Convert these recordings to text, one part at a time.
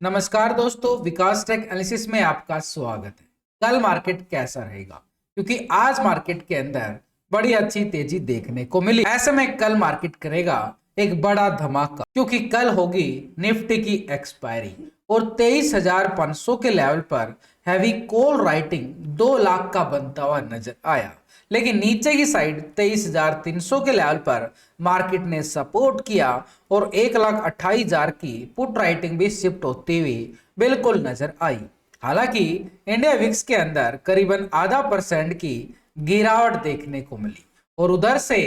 नमस्कार दोस्तों, विकास take analysis में आपका स्वागत है। कल मार्केट कैसा रहेगा? क्योंकि आज मार्केट के अंदर बड़ी अच्छी तेजी देखने को मिली। ऐसे में कल मार्केट करेगा एक बड़ा धमाका, क्योंकि कल होगी निफ्टी की एक्सपायरी और 23,500 के लेवल पर हैवी कॉल राइटिंग 2 लाख का बनता हुआ नजर आया। लेकिन नीचे की साइड 23,300 के लेवल पर मार्केट ने सपोर्ट किया और 1,28,000 की पुट राइटिंग भी शिफ्ट होती हुई बिल्कुल नजर आई। हालांकि इंडिया विक्स के अंदर करीबन ½ % की गिरावट देखने को मिली और उधर से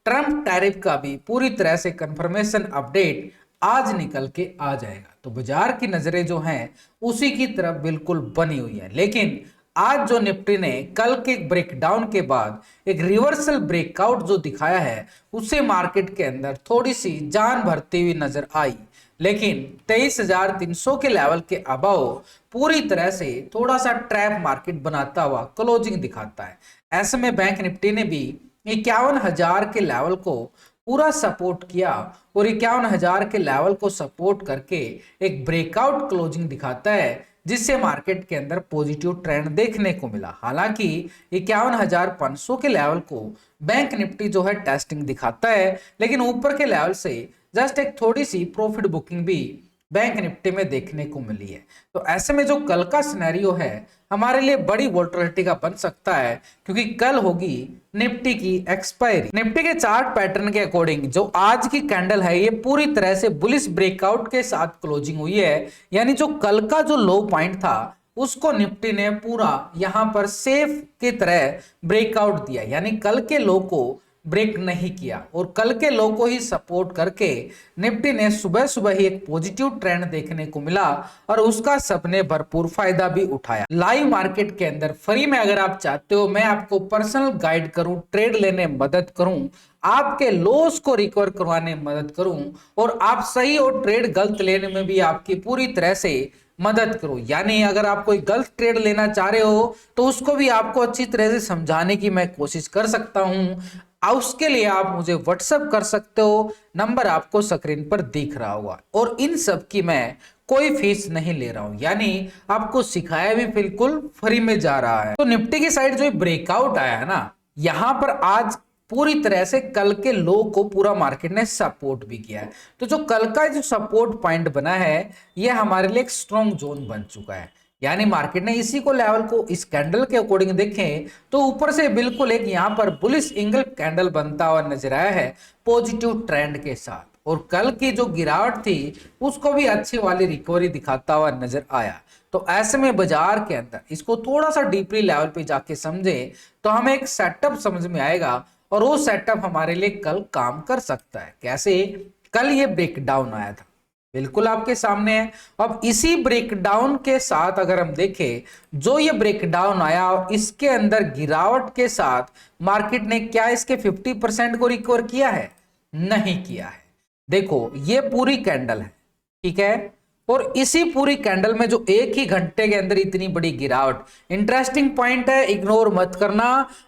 ट्रंप टैरिफ का भी पूरी तरह से कंफर्मेशन अपडेट आज निकल के आ जाएगा। तो बाजार की नजरें जो हैं उसी की तरफ बिल्कुल बनी हुई है। लेकिन आज जो निफ्टी ने कल के ब्रेकडाउन के बाद एक रिवर्सल ब्रेकआउट जो दिखाया है, उससे मार्केट के अंदर थोड़ी सी जान भरती हुई नजर आई। लेकिन 23,300 के लेवल के अबव पूरी तरह से थोड़ा सा ट्रैप मार्केट बनाता हुआ क्लोजिंग दिखाता है। ऐसे में बैंक निफ्टी ने भी 51,000 के लेवल को पूरा सपोर्ट किया और 51,000 के लेवल को सपोर्ट करके एक ब्रेकआउट क्लोजिंग दिखाता है, जिससे मार्केट के अंदर पॉजिटिव ट्रेंड देखने को मिला। हालांकि 51,500 के लेवल को बैंक निफ्टी जो है टेस्टिंग दिखाता है, लेकिन ऊपर के लेवल से जस्ट एक थोड़ी सी प्रॉफिट बुकिंग भी बैंक निफ्टी में देखने को मिली है। तो ऐसे में जो कल का सिनेरियो है हमारे लिए बड़ी वोलेटिलिटी का बन सकता है, क्योंकि कल होगी निफ्टी की एक्सपायरी। निफ्टी के चार्ट पैटर्न के अकॉर्डिंग जो आज की कैंडल है ये पूरी तरह से बुलिश ब्रेकआउट के साथ क्लोजिंग हुई है। यानी जो कल का जो लो पॉइंट था उसको निफ्टी ने पूरा यहां पर सेफ की तरह ब्रेकआउट दिया, यानी कल के लो को ब्रेक नहीं किया और कल के लो को ही सपोर्ट करके निफ्टी ने सुबह सुबह ही एक पॉजिटिव ट्रेंड देखने को मिला और उसका सबने भरपूर फायदा भी उठाया। लाइव मार्केट के अंदर फ्री में अगर आप चाहते हो मैं आपको पर्सनल गाइड करूं, ट्रेड लेने मदद करूं, आपके लॉस को रिकवर करवाने मदद करूं और आप सही और ट्रेड गलत लेने में भी आपकी पूरी तरह से मदद करो, यानी अगर आप कोई गलत ट्रेड लेना चाह रहे हो तो उसको भी आपको अच्छी तरह से समझाने की मैं कोशिश कर सकता हूं। उसके लिए आप मुझे व्हाट्सएप कर सकते हो, नंबर आपको स्क्रीन पर दिख रहा होगा। और इन सब की मैं कोई फीस नहीं ले रहा हूं, यानी आपको सिखाया भी बिल्कुल फ्री में जा रहा है। तो निफ्टी की साइड जो ब्रेकआउट आया है ना, यहां पर आज पूरी तरह से कल के लो को पूरा मार्केट ने सपोर्ट भी किया है। तो जो कल का जो सपोर्ट पॉइंट बना है ये हमारे लिए एक स्ट्रॉन्ग जोन बन चुका है, यानी मार्केट ने इसी को लेवल को इस कैंडल के अकॉर्डिंग देखें तो ऊपर से बिल्कुल एक यहां पर बुलिश एंगल कैंडल बनता हुआ नजर आया है पॉजिटिव ट्रेंड के साथ, और कल की जो गिरावट थी उसको भी अच्छी वाली रिकवरी दिखाता हुआ नजर आया। तो ऐसे में बाजार के अंदर इसको थोड़ा सा डीपली लेवल पे जाके समझे तो हमें एक सेटअप समझ में आएगा और वो सेटअप हमारे लिए कल काम कर सकता है। कैसे? कल ये ब्रेकडाउन आया था, बिल्कुल आपके सामने है। अब इसी ब्रेकडाउन के साथ अगर हम देखें, जो ये ब्रेकडाउन आया और इसके अंदर गिरावट के साथ मार्केट ने क्या इसके 50% को रिकवर किया है? नहीं किया है। देखो ये पूरी कैंडल है, ठीक है, और इसी पूरी कैंडल में जो एक ही घंटे के अंदर इतनी बड़ी गिरावट, इंटरेस्टिंग पॉइंट है, इग्नोर मत करना,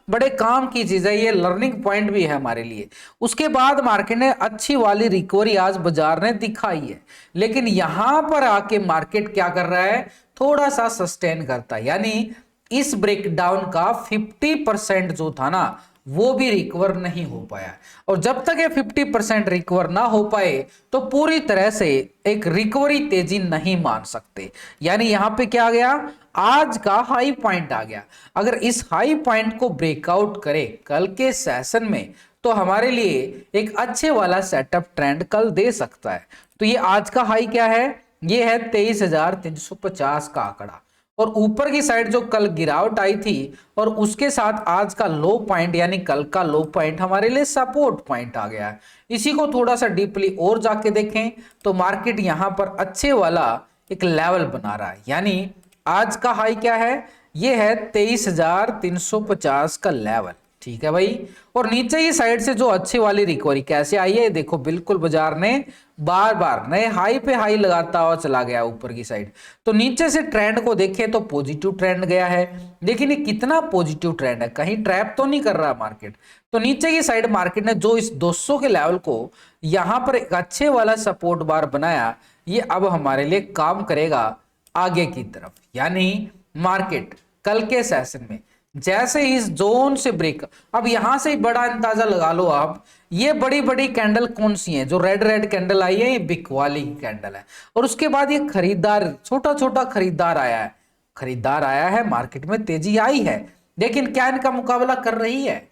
बड़े काम की चीज है, ये लर्निंग पॉइंट भी है हमारे लिए। उसके बाद मार्केट ने अच्छी वाली रिकवरी आज बाजार ने दिखाई है, लेकिन यहां पर आके मार्केट क्या कर रहा है? थोड़ा सा सस्टेन करता है, यानी इस ब्रेकडाउन का 50% जो था ना वो भी रिकवर नहीं हो पाया, और जब तक ये 50% रिकवर ना हो पाए तो पूरी तरह से एक रिकवरी तेजी नहीं मान सकते। यानी यहां पे क्या आ गया? आज का हाई पॉइंट आ गया। अगर इस हाई पॉइंट को ब्रेकआउट करे कल के सेशन में तो हमारे लिए एक अच्छे वाला सेटअप ट्रेंड कल दे सकता है। तो ये आज का हाई क्या है? ये है 23,350 का आंकड़ा, और ऊपर की साइड जो कल गिरावट आई थी और उसके साथ आज का लो पॉइंट यानी कल का लो पॉइंट हमारे लिए सपोर्ट पॉइंट आ गया है। इसी को थोड़ा सा डीपली और जाके देखें तो मार्केट यहां पर अच्छे वाला एक लेवल बना रहा है, यानी आज का हाई क्या है? ये है 23,350 का लेवल, ठीक है भाई। और नीचे ही साइड से जो अच्छी वाली रिकवरी कैसे आई है, देखो बिल्कुल बाजार ने बार बार नए हाई पे हाई लगाता हुआ चला गया ऊपर की साइड। तो नीचे से ट्रेंड को देखें तो पॉजिटिव ट्रेंड गया है, लेकिन ये कितना पॉजिटिव ट्रेंड है, कहीं ट्रैप तो नहीं कर रहा मार्केट। तो नीचे की साइड मार्केट ने जो इस 200 के लेवल को यहां पर एक अच्छे वाला सपोर्ट बार बनाया, ये अब हमारे लिए काम करेगा आगे की तरफ। यानी मार्केट कल के सेशन में जैसे ही इस जोन से ब्रेक, अब यहां से ही बड़ा अंदाजा लगा लो आप, ये बड़ी बड़ी कैंडल कौन सी हैं, जो रेड रेड कैंडल आई है ये बिक वाली की कैंडल है, और उसके बाद ये खरीदार, छोटा छोटा खरीदार आया है, खरीदार आया है, मार्केट में तेजी आई है, लेकिन क्या इनका मुकाबला कर रही है,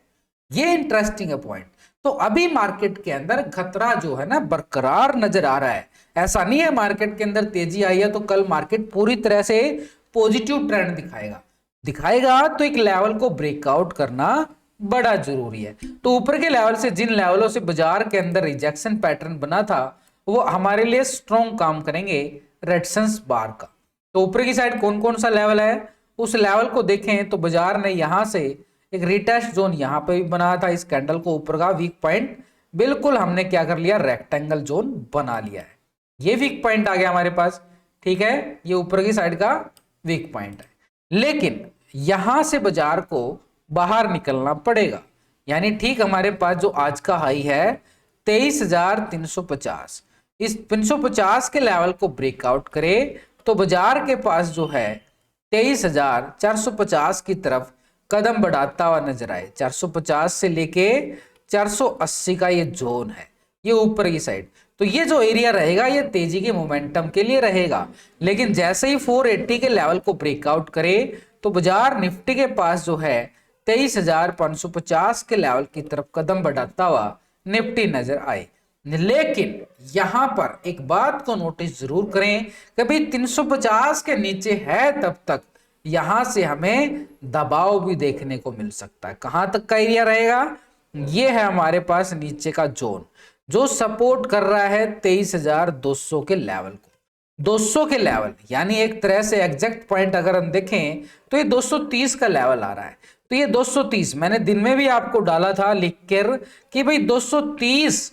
ये इंटरेस्टिंग है पॉइंट। तो अभी मार्केट के अंदर खतरा जो है ना बरकरार नजर आ रहा है। ऐसा नहीं है मार्केट के अंदर तेजी आई है तो कल मार्केट पूरी तरह से पॉजिटिव ट्रेंड दिखाएगा, दिखाएगा तो एक लेवल को ब्रेकआउट करना बड़ा जरूरी है। तो ऊपर के लेवल से जिन लेवलों से बाजार के अंदर रिजेक्शन पैटर्न बना था वो हमारे लिए स्ट्रॉन्ग काम करेंगे रेजिस्टेंस बार का। तो ऊपर की साइड कौन कौन सा लेवल है, उस लेवल को देखें तो बाजार ने यहां से एक रिटेस्ट जोन यहां पे भी बनाया था, इस कैंडल को ऊपर का वीक पॉइंट बिल्कुल हमने क्या कर लिया, रेक्टेंगल जोन बना लिया है, ये वीक पॉइंट आ गया हमारे पास, ठीक है, ये ऊपर की साइड का वीक पॉइंट है। लेकिन यहां से बाजार को बाहर निकलना पड़ेगा, यानी ठीक हमारे पास जो आज का हाई है 23,350, इस 350 के लेवल को ब्रेकआउट करे तो बाजार के पास जो है 23,450 की तरफ कदम बढ़ाता हुआ नजर आए। 450 से लेके 480 का ये जोन है, ये ऊपर की साइड, तो ये जो एरिया रहेगा ये तेजी के मोमेंटम के लिए रहेगा। लेकिन जैसे ही 480 के लेवल को ब्रेकआउट करे तो बाजार निफ्टी के पास जो है 23,550 के लेवल की तरफ कदम बढ़ाता हुआ निफ्टी नजर आए। लेकिन यहां पर एक बात को नोटिस जरूर करें, कभी 350 के नीचे है तब तक यहां से हमें दबाव भी देखने को मिल सकता है। कहां तक का एरिया रहेगा, ये है हमारे पास नीचे का जोन जो सपोर्ट कर रहा है 23,200 के लेवल को, 200 के लेवल, यानी एक तरह से एग्जैक्ट पॉइंट अगर हम देखें तो ये 230 का लेवल आ रहा है। तो ये 230 मैंने दिन में भी आपको डाला था लिख कर कि भाई 230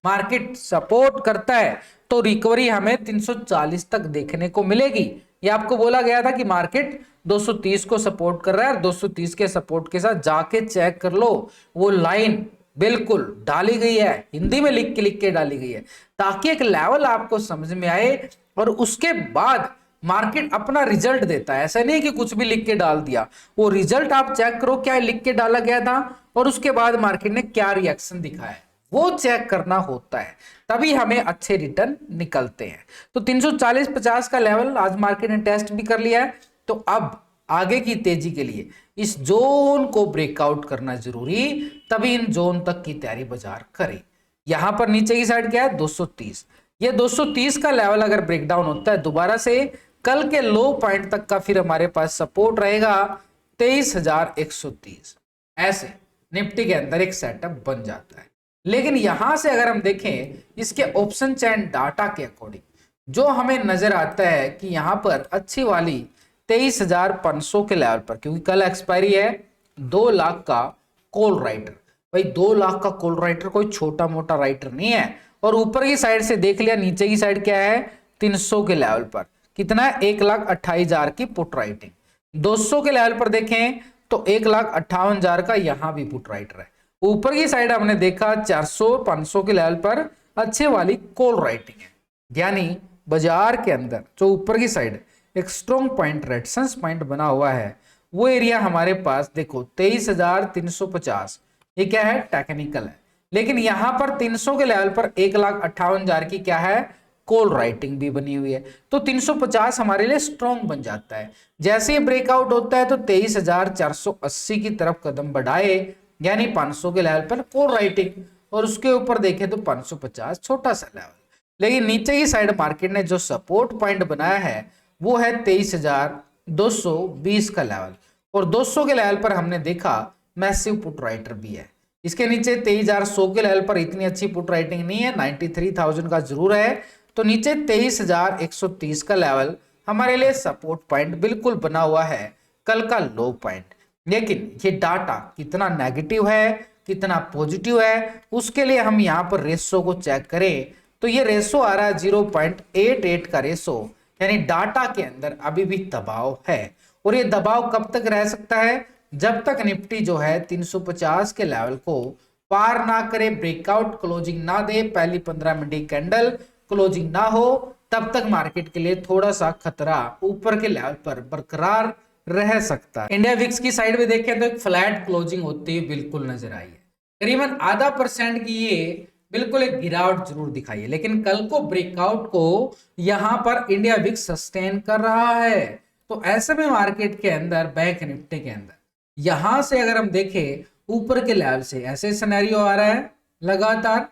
मार्केट सपोर्ट करता है तो रिकवरी हमें 340 तक देखने को मिलेगी। ये आपको बोला गया था कि मार्केट 230 को सपोर्ट कर रहा है, 230 के सपोर्ट के साथ जाके चेक कर लो, वो लाइन बिल्कुल डाली गई है, हिंदी में लिख के डाली गई है, ताकि एक लेवल आपको समझ में आए और उसके बाद मार्केट अपना रिजल्ट देता है। ऐसा नहीं कि कुछ भी लिख के डाल दिया, वो रिजल्ट आप चेक करो क्या लिख के डाला गया था और उसके बाद मार्केट ने क्या रिएक्शन दिखाया है, वो चेक करना होता है, तभी हमें अच्छे रिटर्न निकलते हैं। तो 340-50 का लेवल आज मार्केट ने टेस्ट भी कर लिया है। तो अब आगे की तेजी के लिए इस जोन को ब्रेकआउट करना जरूरी, तभी इन जोन तक की तैयारी बाजार करे। यहां पर नीचे की साइड क्या है 230, ये 230 का लेवल अगर ब्रेकडाउन होता है दोबारा से कल के लो पॉइंट तक का फिर हमारे पास सपोर्ट रहेगा 23,130, ऐसे निफ्टी के अंदर एक सेटअप बन जाता है। लेकिन यहां से अगर हम देखें इसके ऑप्शन चैन डाटा के अकॉर्डिंग जो हमें नजर आता है कि यहां पर अच्छी वाली 23,500 के लेवल पर, क्योंकि कल एक्सपायरी है 2 लाख का कॉल राइटर, भाई 2 लाख का कॉल राइटर कोई छोटा मोटा राइटर नहीं है। और ऊपर की साइड से देख लिया, नीचे की साइड क्या है 300 के लेवल पर कितना है 1,28,000 की पुट राइटिंग, 200 के लेवल पर देखें तो 1,58,000 का यहां भी पुट राइटर है। ऊपर की साइड हमने देखा 400-500 के लेवल पर अच्छे वाली कॉल राइटिंग है, यानी बाजार के अंदर जो ऊपर की साइड एक स्ट्रॉन्ग पॉइंट रेजिस्टेंस पॉइंट बना हुआ है वो एरिया हमारे पास देखो 23,350, ये क्या है टेक्निकल है, लेकिन यहां पर 300 के लेवल पर 1,58,000 की क्या है कॉल राइटिंग भी बनी हुई है। तो 350 हमारे लिए स्ट्रॉन्ग बन जाता है। जैसे ही ब्रेकआउट होता है तो 23,480 की तरफ कदम बढ़ाए, यानी 500 के लेवल पर कॉल राइटिंग, और उसके ऊपर देखें तो 550 छोटा सा लेवल। लेकिन नीचे की साइड मार्केट ने जो सपोर्ट पॉइंट बनाया है वो है 23,220 का लेवल, और 200 के लेवल पर हमने देखा मैसिव पुट राइटर भी है। इसके नीचे 23,100 के लेवल पर इतनी अच्छी पुट राइटिंग नहीं है, 93,000 का जरूर है। तो नीचे 23,130 का लेवल हमारे लिए सपोर्ट पॉइंट बिल्कुल बना हुआ है, कल का लो पॉइंट। लेकिन ये डाटा कितना नेगेटिव है कितना पॉजिटिव है उसके लिए हम यहाँ पर रेशो को चेक करें तो ये रेशो आ रहा है 0.88 का रेशो, यानी डाटा के अंदर अभी भी दबाव है। और ये दबाव कब तक रह सकता है, जब तक निफ्टी जो है 350 के लेवल को पार ना करे, ब्रेकआउट क्लोजिंग ना दे, पहली 15 मिनट की कैंडल क्लोजिंग ना हो, तब तक मार्केट के लिए थोड़ा सा खतरा ऊपर के लेवल पर बरकरार रह सकता है। इंडिया विक्स की साइड में देखें तो एक फ्लैट क्लोजिंग होती हुई बिल्कुल नजर आई है, करीबन ½ % की ये बिल्कुल एक गिरावट जरूर दिखाई है, लेकिन कल को ब्रेकआउट को यहां पर इंडिया विक्स सस्टेन कर रहा है। तो ऐसे में मार्केट के अंदर बैंक निफ्टी के अंदर यहां से अगर हम देखें ऊपर के लेवल से ऐसे सिनेरियो आ रहा है लगातार,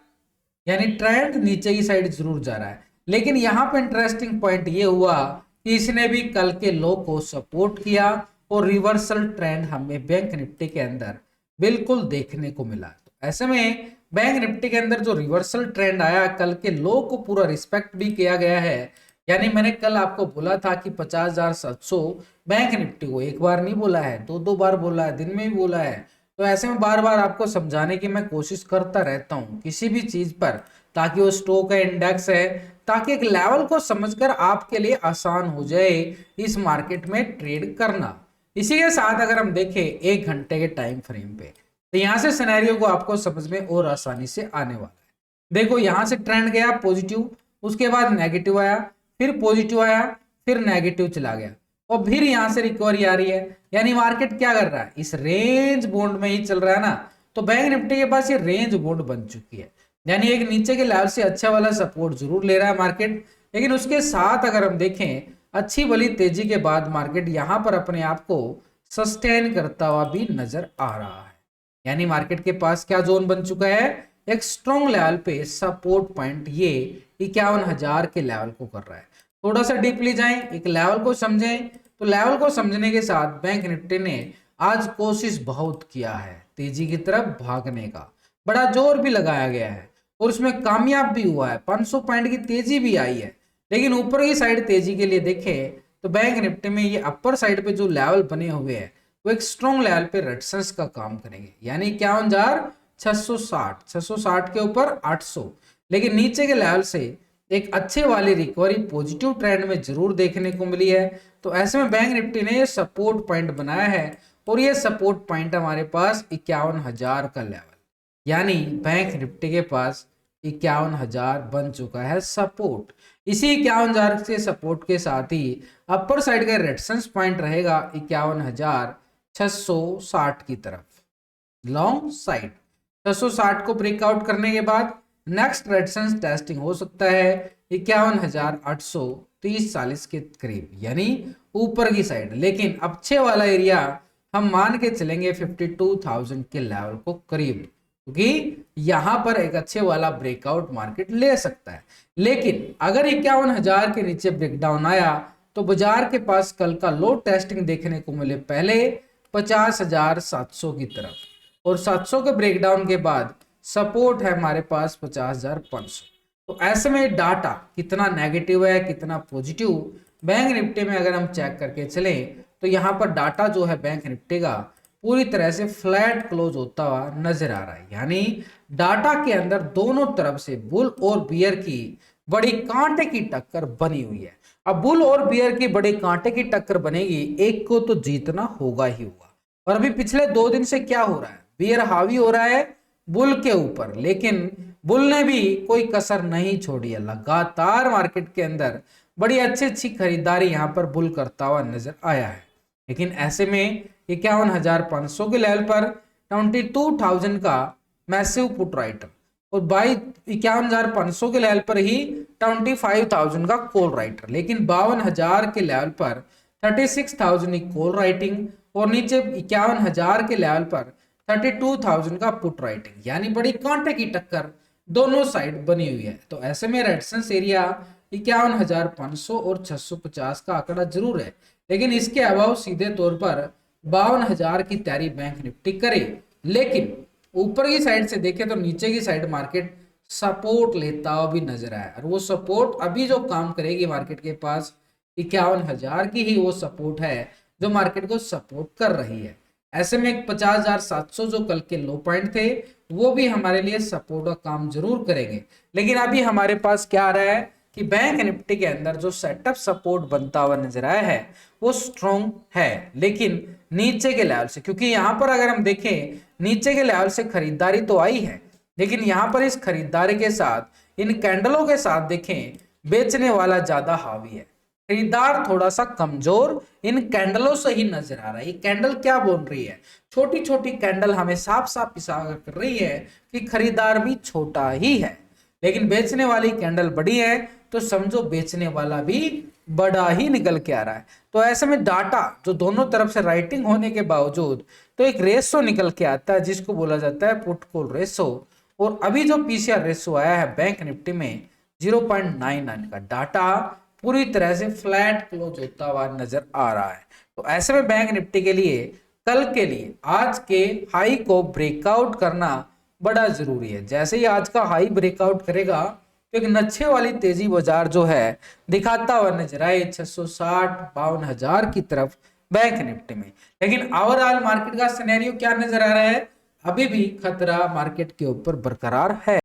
यानी ट्रेंड नीचे की साइड जरूर जा रहा है, लेकिन यहाँ पे इंटरेस्टिंग पॉइंट ये हुआ कि इसने भी कल के लो को सपोर्ट किया और रिवर्सल ट्रेंड हमें बैंक निफ्टी के अंदर बिल्कुल देखने को मिला। तो ऐसे में बैंक निफ्टी के अंदर जो रिवर्सल ट्रेंड आया, कल के लो को पूरा रिस्पेक्ट भी किया गया है। यानी मैंने कल आपको बोला था कि 50,700 बैंक निफ्टी को एक बार नहीं बोला है, दो बार बोला है, दिन में भी बोला है। तो ऐसे में बार बार आपको समझाने की मैं कोशिश करता रहता हूं किसी भी चीज पर, ताकि वो स्टॉक है, इंडेक्स है, ताकि एक लेवल को समझकर आपके लिए आसान हो जाए इस मार्केट में ट्रेड करना। इसी के साथ अगर हम देखें 1 घंटे के टाइम फ्रेम पे, तो यहाँ से सिनेरियो को आपको समझ में और आसानी से आने वाला है। देखो यहाँ से ट्रेंड गया पॉजिटिव, उसके बाद नेगेटिव आया, फिर पॉजिटिव आया, फिर नेगेटिव चला गया और फिर यहां से रिकवरी आ रही है। यानी मार्केट क्या कर रहा है, इस रेंज बॉन्ड में ही चल रहा है ना। तो बैंक निफ्टी के पास ये रेंज बॉन्ड बन चुकी है, यानी एक नीचे के लेवल से अच्छा वाला सपोर्ट जरूर ले रहा है मार्केट, लेकिन उसके साथ अगर हम देखें अच्छी भली तेजी के बाद मार्केट यहां पर अपने आप को सस्टेन करता हुआ भी नजर आ रहा है। यानी मार्केट के पास क्या जोन बन चुका है, एक स्ट्रॉन्ग लेवल पे सपोर्ट पॉइंट ये 51,000 के लेवल को कर रहा है। थोड़ा सा डीपली जाएं, एक लेवल को समझें, तो लेवल को समझने के साथ बैंक निफ्टी ने आज कोशिश बहुत किया है तेजी की तरफ भागने का, बड़ा जोर भी लगाया गया है और उसमें कामयाब भी हुआ है। 500 पॉइंट की तेजी भी आई है, लेकिन ऊपर की साइड तेजी के लिए देखें तो बैंक निफ्टी में ये अपर साइड पे जो लेवल बने हुए हैं वो एक स्ट्रॉन्ग लेवल पे रेजिस्टेंस का काम करेंगे, यानी 51,660 के ऊपर 800, लेकिन नीचे के लेवल से एक अच्छे वाली रिकवरी पॉजिटिव ट्रेंड में जरूर देखने को मिली है। तो ऐसे में बैंक निफ्टी ने ये सपोर्ट पॉइंट बनाया है और ये सपोर्ट पॉइंट हमारे पास 51,000 का लेवल, यानी बैंक निफ्टी के पास 51,000 बन चुका है सपोर्ट। इसी 51,000 से सपोर्ट के साथ ही अपर साइड का रेजिस्टेंस पॉइंट रहेगा 51,660 की तरफ लॉन्ग साइड। 660 को ब्रेकआउट करने के बाद नेक्स्ट रेजिस्टेंस टेस्टिंग हो सकता है 51,830-40 के करीब, यानी ऊपर की साइड। लेकिन अच्छे वाला एरिया हम मान के चलेंगे 52,000 के लेवल को करीब, क्योंकि यहां पर एक अच्छे वाला ब्रेकआउट मार्केट ले सकता है। लेकिन अगर 51,000 के नीचे ब्रेकडाउन आया तो बाजार के पास कल का लो टेस्टिंग देखने को मिले पहले 50,700 की तरफ, और 700 के ब्रेकडाउन के बाद सपोर्ट है हमारे पास 50,500। तो ऐसे में डाटा कितना नेगेटिव है कितना पॉजिटिव बैंक निफ्टी में अगर हम चेक करके चलें तो यहाँ पर डाटा जो है बैंक निफ्टी का पूरी तरह से फ्लैट क्लोज होता हुआ नजर आ रहा है। यानी डाटा के अंदर दोनों तरफ से बुल और बियर की बड़ी कांटे की टक्कर बनी हुई है। अब बुल और बियर की बड़ी कांटे की टक्कर बनेगी, एक को तो जीतना होगा ही होगा। और अभी पिछले 2 दिन से क्या हो रहा है, बियर हावी हो रहा है बुल के ऊपर, लेकिन बुल ने भी कोई कसर नहीं छोड़ी है। लगातार मार्केट के अंदर बड़ी अच्छी खरीदारी यहां पर बुल करता हुआ नजर आया है। लेकिन ऐसे में 51,500 के लेवल पर 22,000 का मैसिव पुट राइटर और 51,500 के लेवल पर ही 25,000 का कॉल राइटर, लेकिन 52,000 के लेवल पर 36,000 की कॉल राइटिंग और नीचे 51,000 के लेवल पर 32,000 का पुट राइटिंग, यानी बड़ी कांटे की टक्कर दोनों साइड बनी हुई है। तो ऐसे में रेजिस्टेंस एरिया 51,500 और 650 का आंकड़ा जरूर है, लेकिन इसके अभाव सीधे तौर पर 52,000 की तैयारी बैंक निफ्टी करे। लेकिन ऊपर की साइड से देखें तो नीचे की साइड मार्केट सपोर्ट लेता हुआ भी नजर आया, और वो सपोर्ट अभी जो काम करेगी मार्केट के पास 51,000 की ही वो सपोर्ट है जो मार्केट को सपोर्ट कर रही है। ऐसे में 50,700 जो कल के लो पॉइंट थे वो भी हमारे लिए सपोर्ट का काम जरूर करेंगे। लेकिन अभी हमारे पास क्या आ रहा है कि बैंक निफ्टी के अंदर जो सेटअप सपोर्ट बनता हुआ नजर आया है वो स्ट्रॉन्ग है, लेकिन नीचे के लेवल से, क्योंकि यहाँ पर अगर हम देखें नीचे के लेवल से खरीदारी तो आई है, लेकिन यहाँ पर इस खरीदारी के साथ इन कैंडलों के साथ देखें बेचने वाला ज्यादा हावी है, खरीदार थोड़ा सा कमजोर इन कैंडलों से ही नजर आ रहा है। ये कैंडल क्या बोल रही है? छोटी छोटी कैंडल हमें साफ साफ इशारा कर रही है कि खरीदार भी छोटा ही है, लेकिन बेचने वाली कैंडल बड़ी है तो समझो बेचने वाला भी बड़ा ही निकल के आ रहा है। तो ऐसे में डाटा जो दोनों तरफ से राइटिंग होने के बावजूद तो एक रेशो निकल के आता है जिसको बोला जाता है पुट कॉल रेशो। और अभी जो पीसीआर रेशो आया है बैंक निफ्टी में 0.99 का, डाटा पूरी तरह से फ्लैट क्लोज होता हुआ नजर आ रहा है। तो ऐसे में बैंक निफ्टी के लिए कल के लिए आज के हाई को ब्रेकआउट करना बड़ा जरूरी है। जैसे ही आज का हाई ब्रेकआउट करेगा तो एक नच्छे वाली तेजी बाजार जो है दिखाता हुआ नजर आए 660-52,000 की तरफ बैंक निफ्टी में। लेकिन ओवरऑल मार्केट का सिनेरियो क्या नजर आ रहा है? अभी भी खतरा मार्केट के ऊपर बरकरार है।